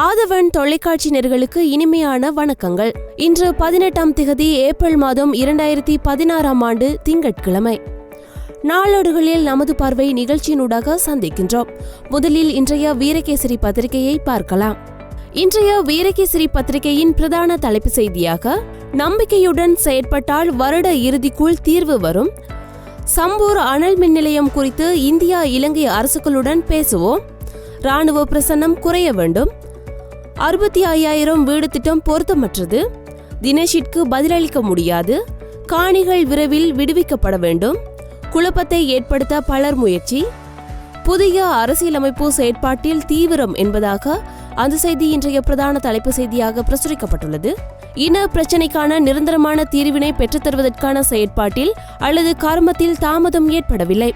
ஆதவன் தொலைக்காட்சி நேயர்களுக்கு இனிமையான வணக்கங்கள். இன்று 18ஆம் திகதி ஏப்ரல் மாதம் 2016ஆம் ஆண்டு திங்கட்கிழமை. நாளேடுகளில் நமது பார்வை நிகழ்ச்சியினூடாக சந்திக்கின்றோம். முதலில் இன்றைய வீரகேசரி பத்திரிகையை பார்க்கலாம். இன்றைய வீரகேசரி பத்திரிகையின் பிரதான தலைப்பு செய்தியாக, நம்பிக்கையுடன் செயற்பட்டால் வருட இறுதிக்குள் தீர்வு வரும், சம்பூர் அனல் மின் நிலையம் குறித்து இந்தியா இலங்கை அரசுகளுடன் பேசுவோம், ராணுவ பிரசன்னம் குறைய வேண்டும், 65,000 வீடு திட்டம் பொருத்தமற்றது, தினேஷிற்கு பதிலளிக்க முடியாது, காணிகள் விரைவில் விடுவிக்கப்பட வேண்டும், குழப்பத்தை ஏற்படுத்த பலர் முயற்சி, புதிய அரசியலமைப்பு செயற்பாட்டில் தீவிரம் என்பதாக அந்த செய்தி இன்றைய பிரதான தலைப்பு செய்தியாக பிரசுரிக்கப்பட்டுள்ளது. இன பிரச்சினைக்கான நிரந்தரமான தீர்வினை பெற்றுத்தருவதற்கான செயற்பாட்டில் அல்லது கர்மத்தில் தாமதம் ஏற்படவில்லை.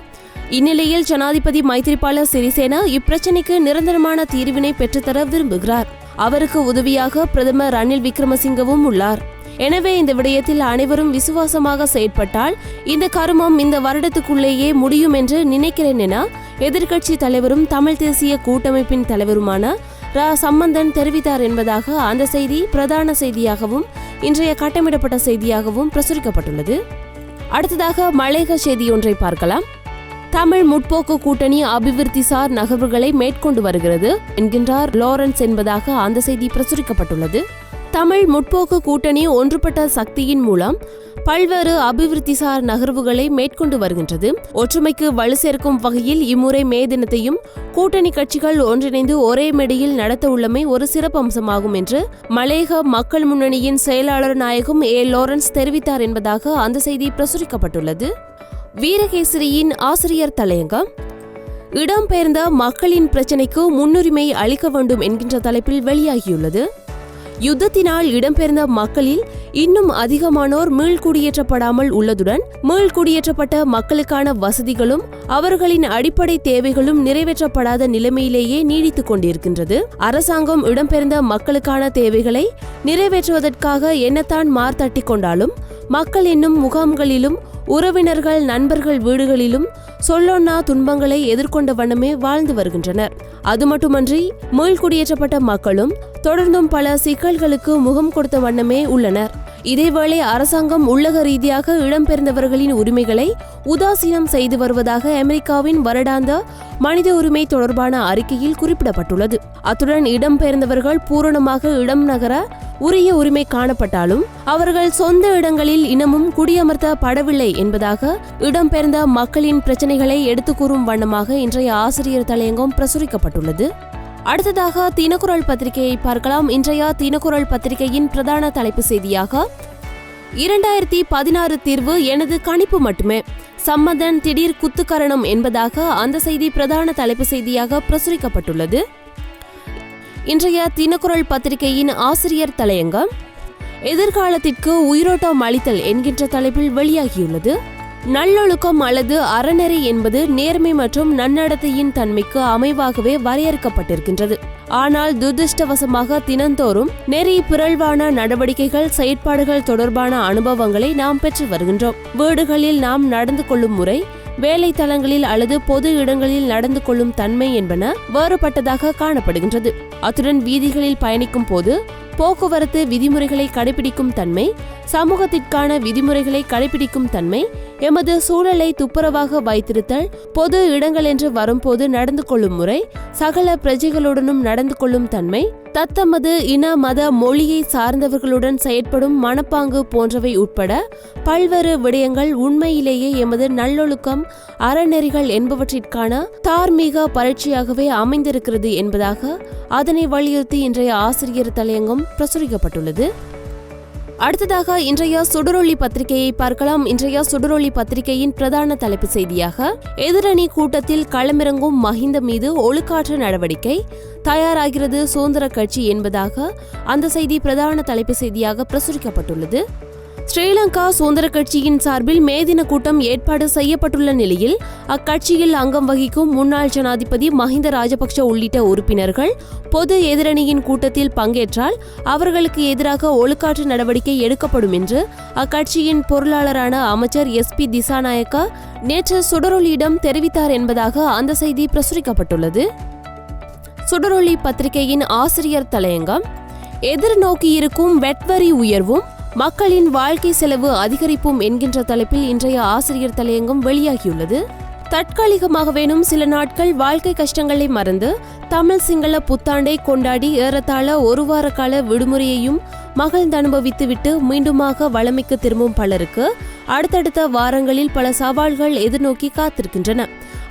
இந்நிலையில் ஜனாதிபதி மைத்ரிபால சிறிசேனா இப்பிரச்சினைக்கு நிரந்தரமான தீர்வினை பெற்றுத்தர விரும்புகிறார். அவருக்கு உதவியாக பிரதமர் ரணில் விக்ரமசிங்கவும் உள்ளார். எனவே இந்த விடயத்தில் அனைவரும் விசுவாசமாக செயற்பட்டால் இந்த கருமம் இந்த வருடத்துக்குள்ளேயே முடியும் என்று நினைக்கிறேன் என எதிர்க்கட்சி தலைவரும் தமிழ் தேசிய கூட்டமைப்பின் தலைவருமான ரா சம்பந்தன் தெரிவித்தார் என்பதாக அந்த செய்தி பிரதான செய்தியாகவும் இன்றைய கட்டமிடப்பட்ட செய்தியாகவும் பிரசுரிக்கப்பட்டுள்ளது. அடுத்ததாக மலையக செய்தி ஒன்றை பார்க்கலாம். தமிழ் முற்போக்கு கூட்டணி அபிவிருத்திசார் நகர்வுகளை மேற்கொண்டு வருகிறது என்கின்றார் லாரன்ஸ் என்பதாக அந்த செய்தி பிரசுரிக்கப்பட்டுள்ளது. தமிழ் முற்போக்கு கூட்டணி ஒன்றுபட்ட சக்தியின் மூலம் பல்வேறு அபிவிருத்திசார் நகர்வுகளை மேற்கொண்டு வருகின்றது. ஒற்றுமைக்கு வலு சேர்க்கும் வகையில் இம்முறை மே தினத்தையும் கூட்டணி கட்சிகள் ஒன்றிணைந்து ஒரே மேடையில் நடத்த உள்ளமை ஒரு சிறப்பம்சமாகும் என்று மலையக மக்கள் முன்னணியின் செயலாளர் நாயகம் ஏ லாரன்ஸ் தெரிவித்தார் என்பதாக அந்த செய்தி பிரசுரிக்கப்பட்டுள்ளது. வீரகேசரியின் ஆசிரியர் தலையங்கம், இடம்பெயர்ந்த மக்களின் பிரச்சினைக்கு முன்னுரிமை அளிக்க வேண்டும் என்கின்ற தலைப்பில் வெளியாகியுள்ளது. யுத்தத்தினால் இடம்பெயர்ந்த மக்களில் இன்னும் அதிகமானோர் மீள்குடியேற்றப்படாமல் உள்ளதுடன் மீள்குடியேற்றப்பட்ட மக்களுக்கான வசதிகளும் அவர்களின் அடிப்படை தேவைகளும் நிறைவேற்றப்படாத நிலைமையிலேயே நீடித்துக் கொண்டிருக்கின்றது. அரசாங்கம் இடம்பெயர்ந்த மக்களுக்கான தேவைகளை நிறைவேற்றுவதற்காக என்னத்தான் மார்த்தட்டி கொண்டாலும் மக்கள் என்னும் முகாம்களிலும் உறவினர்கள் நண்பர்கள் வீடுகளிலும் சொல்லொன்னா துன்பங்களை எதிர்கொண்ட வண்ணமே வாழ்ந்து வருகின்றனர். அது மட்டுமன்றி மீள்குடியேற்றப்பட்ட மக்களும் தொடர்ந்தும் பல சிக்கல்களுக்கு முகம் கொடுத்த வண்ணமே உள்ளனர். இதேவேளை அரசாங்கம் உள்ளக ரீதியாக இடம்பெயர்ந்தவர்களின் உரிமைகளை உதாசீனம் செய்து வருவதாக அமெரிக்காவின் வருடாந்த மனித உரிமை தொடர்பான அறிக்கையில் குறிப்பிடப்பட்டுள்ளது. அத்துடன் இடம்பெயர்ந்தவர்கள் பூரணமாக இடம் நகர உரிய உரிமை காணப்பட்டாலும் அவர்கள் சொந்த இடங்களில் இன்னமும் குடியமர்த்தப்படவில்லை என்பதாக இடம்பெயர்ந்த மக்களின் பிரச்சினைகளை எடுத்துக் கூறும் வண்ணமாக இன்றைய ஆசிரியர் தலையங்கம் பிரசுரிக்கப்பட்டுள்ளது. அடுத்ததாக தினக்குரல் பத்திரிகையை பார்க்கலாம். இன்றைய தினக்குரல் பத்திரிகையின் பிரதான தலைப்பு செய்தியாக, 2016 தீர்வு எனது கணிப்பு மட்டுமே, சம்பந்தன் திடீர் குத்துக்கரணம் என்பதாக அந்த செய்தி பிரதான தலைப்பு செய்தியாக பிரசுரிக்கப்பட்டுள்ளது. இன்றைய தினக்குரல் பத்திரிகையின் ஆசிரியர் தலையங்கம், எதிர்காலத்திற்கு உயிரோட்டம் அளித்தல் என்கின்ற தலைப்பில் வெளியாகியுள்ளது. நல்லொழுக்கம் அல்லது அறநெறி என்பது நேர்மை மற்றும் நன்னடத்தையின் தன்மைக்கு அமைவாகவே வரையறுக்கப்பட்டிருக்கின்றது. ஆனால் துரதிருஷ்டவசமாக தினந்தோறும் நெறி பிறழ்வான நடவடிக்கைகள் செயற்பாடுகள் தொடர்பான அனுபவங்களை நாம் பெற்று வருகின்றோம். வீடுகளில் நாம் நடந்து கொள்ளும் முறை, வேலை தளங்களில் அல்லது பொது இடங்களில் நடந்து கொள்ளும் தன்மை என்பன வேறுபட்டதாக காணப்படுகின்றது. அத்துடன் வீதிகளில் பயணிக்கும் போது போக்குவரத்து விதிமுறைகளை கடைபிடிக்கும் தன்மை, சமூகத்திற்கான விதிமுறைகளை கடைபிடிக்கும் தன்மை, எமது சூழலை துப்புரவாக வைத்திருத்தல், பொது இடங்கள் என்று வரும்போது நடந்து கொள்ளும் முறை, சகல பிரஜைகளுடனும் நடந்து கொள்ளும் தன்மை, தத்தமது இன மத மொழியை சார்ந்தவர்களுடன் செயற்படும் மனப்பாங்கு போன்றவை உட்பட பல்வேறு விடயங்கள் உண்மையிலேயே எமது நல்லொழுக்கம் அறநெறிகள் என்பவற்றிற்கான தார்மீக பரீட்சையாகவே அமைந்திருக்கிறது என்பதாக அதனை வலியுறுத்தி இன்றைய ஆசிரியர் தலையங்கம் பிரசுரிக்கப்பட்டுள்ளது. அடுத்ததாக இன்றைய சுடரொளி பத்திரிகையை பார்க்கலாம். இன்றைய சுடரொளி பத்திரிகையின் பிரதான தலைப்பு செய்தியாக, எதிரணி கூட்டத்தில் களமிறங்கும் மஹிந்த மீது ஒழுக்காற்று நடவடிக்கை தயாராகிறது சுதந்திர கட்சி என்பதாக அந்த செய்தி பிரதான தலைப்பு செய்தியாக பிரசுரிக்கப்பட்டுள்ளது. ஸ்ரீலங்கா சுதந்திர கட்சியின் சார்பில் மே தின கூட்டம் ஏற்பாடு செய்யப்பட்டுள்ள நிலையில் அக்கட்சியில் அங்கம் வகிக்கும் முன்னாள் ஜனாதிபதி மஹிந்த ராஜபக்ஷ உள்ளிட்ட உறுப்பினர்கள் பொது எதிரணியின் கூட்டத்தில் பங்கேற்றால் அவர்களுக்கு எதிராக ஒழுக்காற்று நடவடிக்கை எடுக்கப்படும் என்று அக்கட்சியின் பொருளாளரான அமைச்சர் SP திசாநாயக்கா நேற்று சுடரொலியிடம் தெரிவித்தார் என்பதாக அந்த செய்தி பிரசுரிக்கப்பட்டுள்ளது. சுடரொளி பத்திரிகையின் ஆசிரியர் தலையங்கம், எதிர்நோக்கியிருக்கும் வெட்வரி உயர்வும் மக்களின் வாழ்க்கை செலவு அதிகரிப்பும் என்கின்ற தலைப்பில் இன்றைய ஆசிரியர் தலையங்கம் வெளியாகியுள்ளது. தற்காலிகமாகவேனும் சில நாட்கள் வாழ்க்கை கஷ்டங்களை மறந்து தமிழ் சிங்கள புத்தாண்டை கொண்டாடி ஏறத்தாழ ஒரு வார கால விடுமுறையையும் மகிழ்ந்து அனுபவித்துவிட்டு மீண்டுமாக வளமைக்கு திரும்பும் பலருக்கு அடுத்தடுத்த வாரங்களில் பல சவால்கள் எதிர்நோக்கி காத்திருக்கின்றன.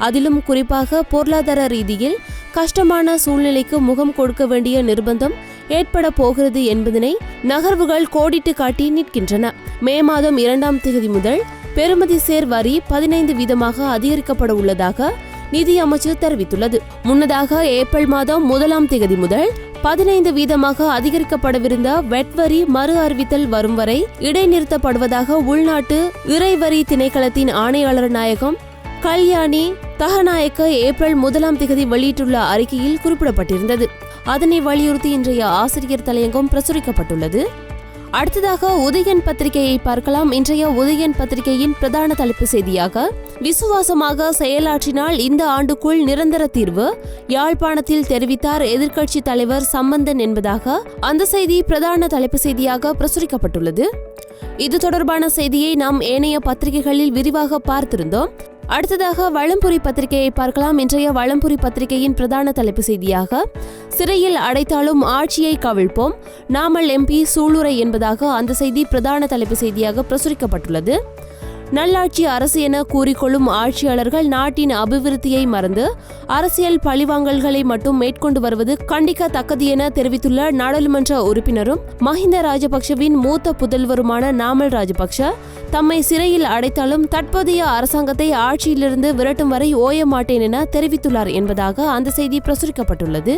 அதிலும் குறிப்பாக பொருளாதார ரீதியில் கஷ்டமான சூழ்நிலைக்கு முகம் கொடுக்க வேண்டிய நிர்பந்தம் ஏற்பட போகிறது என்பதனை நகர்வுகள் கோடிட்டு காட்டி நிற்கின்றன. மே மாதம் 2ஆம் தேதி முதல் பெறுமதி சேர் வரி 15% அதிகரிக்கப்பட உள்ளதாக நிதி அமைச்சு தெரிவித்துள்ளது. முன்னதாக ஏப்ரல் மாதம் 1ஆம் தேதி முதல் 15% அதிகரிக்கப்படவிருந்த வெட் வரி மறு அறிவித்தல் வரும் வரை இடைநிறுத்தப்படுவதாக உள்நாட்டு இறைவரி திணைக்களத்தின் ஆணையாளர் நாயகம் கல்யாணி தகநாயக்க ஏப்ரல் 1ஆம் தேதி வெளியிட்டுள்ள அறிக்கையில் குறிப்பிடப்பட்டிருந்தது. அதனை வலியுறுத்தி இன்றைய ஆசிரியர் தலையங்கம் பிரசுரிக்கப்பட்டுள்ளது. அடுத்ததாக உதயன் பத்திரிகையை பார்க்கலாம். இன்றைய உதயன் பத்திரிகையின் பிரதான தலைப்பு செய்தியாக, விசுவாசமாக செயலாற்றினால் இந்த ஆண்டுக்குள் நிரந்தர தீர்வு, யாழ்ப்பாணத்தில் தெரிவித்தார் எதிர்க்கட்சி தலைவர் சம்பந்தன் என்பதாக அந்த செய்தி பிரதான தலைப்பு செய்தியாக பிரசுரிக்கப்பட்டுள்ளது. இது தொடர்பான செய்தியை நாம் ஏனைய பத்திரிகைகளில் விரிவாக பார்த்திருந்தோம். அடுத்ததாக வளம்புரி பத்திரிகையை பார்க்கலாம். இன்றைய வளம்புரி பத்திரிகையின் பிரதான தலைப்பு செய்தியாக, சிறையில் அடைத்தாலும் ஆட்சியை கவிழ்ப்போம், நாமல் எம்பி சூளுரை என்பதாக அந்த செய்தி பிரதான தலைப்பு செய்தியாக பிரசுரிக்கப்பட்டுள்ளது. நல்லாட்சி அரசு என கூறிக்கொள்ளும் ஆட்சியாளர்கள் நாட்டின் அபிவிருத்தியை மறந்து அரசியல் பழிவாங்கல்களை மட்டும் மேற்கொண்டு வருவது கண்டிக்கத்தக்கது என தெரிவித்துள்ள நாடாளுமன்ற உறுப்பினரும் மஹிந்த ராஜபக்ஷவின் மூத்த புதல்வருமான நாமல் ராஜபக்ஷ, தம்மை சிறையில் அடைத்தாலும் தற்போதைய அரசாங்கத்தை ஆட்சியிலிருந்து விரட்டும் வரை ஓய மாட்டேன் என தெரிவித்துள்ளார் என்பதாக அந்த செய்தி பிரசுரிக்கப்பட்டுள்ளது.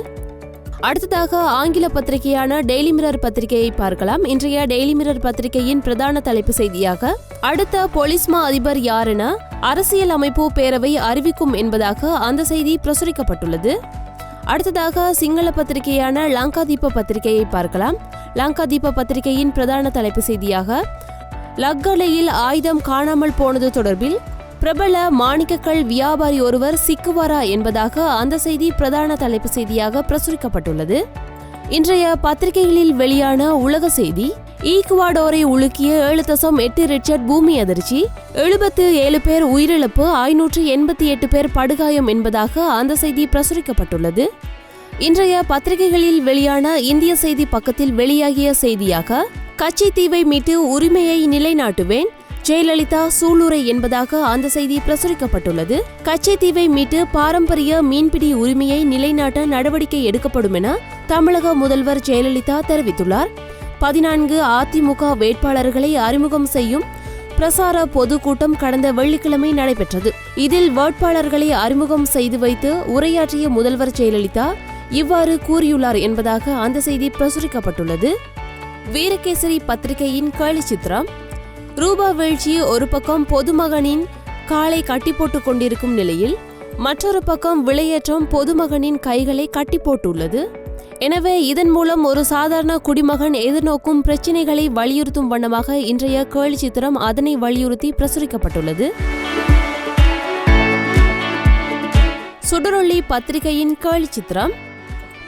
அடுத்ததாக ஆங்கில பத்திரிகையான டெய்லி மிரர் பத்திரிகையை பார்க்கலாம். இன்றைய டெய்லி மிரர் பத்திரிகையின் பிரதான தலைப்பு செய்தியாக, அடுத்த பொலிஸ்மா அதிபர் யார் என அரசியல் அமைப்பு பேரவை அறிவிக்கும் என்பதாக அந்த செய்தி பிரசுரிக்கப்பட்டுள்ளது. அடுத்ததாக சிங்கள பத்திரிகையான லங்காதீப பத்திரிகையை பார்க்கலாம். லங்காதீப பத்திரிகையின் பிரதான தலைப்பு செய்தியாக, லக்கலையில் ஆயுதம் காணாமல் போனது தொடர்பில் பிரபல மாணிக்கக்கல் வியாபாரி ஒருவர் சிக்குவாரா என்பதாக அந்த செய்தி பிரதான தலைப்பு செய்தியாக பிரசுரிக்கப்பட்டுள்ளது. இன்றைய பத்திரிகைகளில் வெளியான உலக செய்தி, ஈக்குவாடோரை உலுக்கிய 7.8 ரிச்சர்ட் பூமி அதிர்ச்சி, 77 பேர் உயிரிழப்பு, 588 பேர் படுகாயம் என்பதாக அந்த செய்தி பிரசுரிக்கப்பட்டுள்ளது. இன்றைய பத்திரிகைகளில் வெளியான இந்திய செய்தி பக்கத்தில் வெளியாகிய செய்தியாக, கச்சை தீவை மீட்டு உரிமையை நிலைநாட்டுவேன், ஜெயலலிதா சூளுரை என்பதாக அந்த செய்தி பிரசுரிக்கப்பட்டுள்ளது. கச்சை தீவை மீட்டு பாரம்பரிய மீன்பிடி உரிமையை நிலைநாட்ட நடவடிக்கை எடுக்கப்படும் என தமிழக முதல்வர் ஜெயலலிதா தெரிவித்துள்ளார். 14 அதிமுக வேட்பாளர்களை அறிமுகம் செய்யும் பிரசார பொதுக்கூட்டம் கடந்த வெள்ளிக்கிழமை நடைபெற்றது. இதில் வேட்பாளர்களை அறிமுகம் செய்து வைத்து உரையாற்றிய முதல்வர் ஜெயலலிதா இவ்வாறு கூறியுள்ளார் என்பதாக அந்த செய்தி பிரசுரிக்கப்பட்டுள்ளது. வீரகேசரி பத்திரிகையின் கேலி சித்திரம், ரூபா வீழ்ச்சி ஒரு பக்கம் பொதுமகனின் காலை கட்டி போட்டுக் கொண்டிருக்கும் நிலையில் மற்றொரு பக்கம் விலையேற்றம் பொதுமகனின் கைகளை கட்டி போட்டுள்ளது. எனவே இதன் மூலம் ஒரு சாதாரண குடிமகன் எதிர்நோக்கும் பிரச்சினைகளை வலியுறுத்தும் வண்ணமாக இன்றைய கேலி சித்திரம் அதனை வலியுறுத்தி பிரசுரிக்கப்பட்டுள்ளது. சுடரொளி பத்திரிகையின் கேலி சித்திரம்,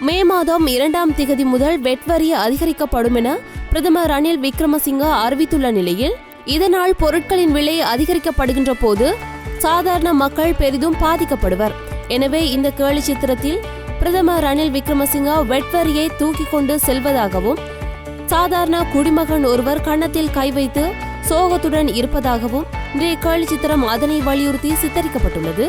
மே மாதம் 2ஆம் தேதி முதல் வெட் வரி அதிகரிக்கப்படும் என பிரதமர் ரணில் விக்ரமசிங்க அறிவித்துள்ள நிலையில், இதனால் பொருட்களின் விலை அதிகரிக்கப்படுகின்ற போது சாதாரண மக்கள் பெரிதும் பாதிக்கப்படுவர். எனவே இந்த கேலி சித்திரத்தில் பிரதமர் ரணில் விக்ரமசிங்க வெட் வரியை தூக்கி கொண்டு செல்வதாகவும், சாதாரண குடிமகன் ஒருவர் கன்னத்தில் கை வைத்து சோகத்துடன் இருப்பதாகவும் இன்றைய கேலி சித்திரம் அதனை வலியுறுத்தி சித்தரிக்கப்பட்டுள்ளது.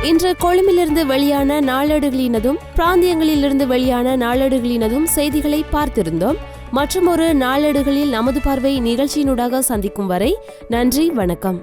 இன்று கொழும்பிலிருந்து வெளியான நாளேடுகளினதும் பிராந்தியங்களிலிருந்து வெளியான நாளேடுகளினதும் செய்திகளை பார்த்திருந்தோம். மற்றும் ஒரு நாளேடுகளில் நமது பார்வை நிகழ்ச்சியினூடாக சந்திக்கும் வரை நன்றி, வணக்கம்.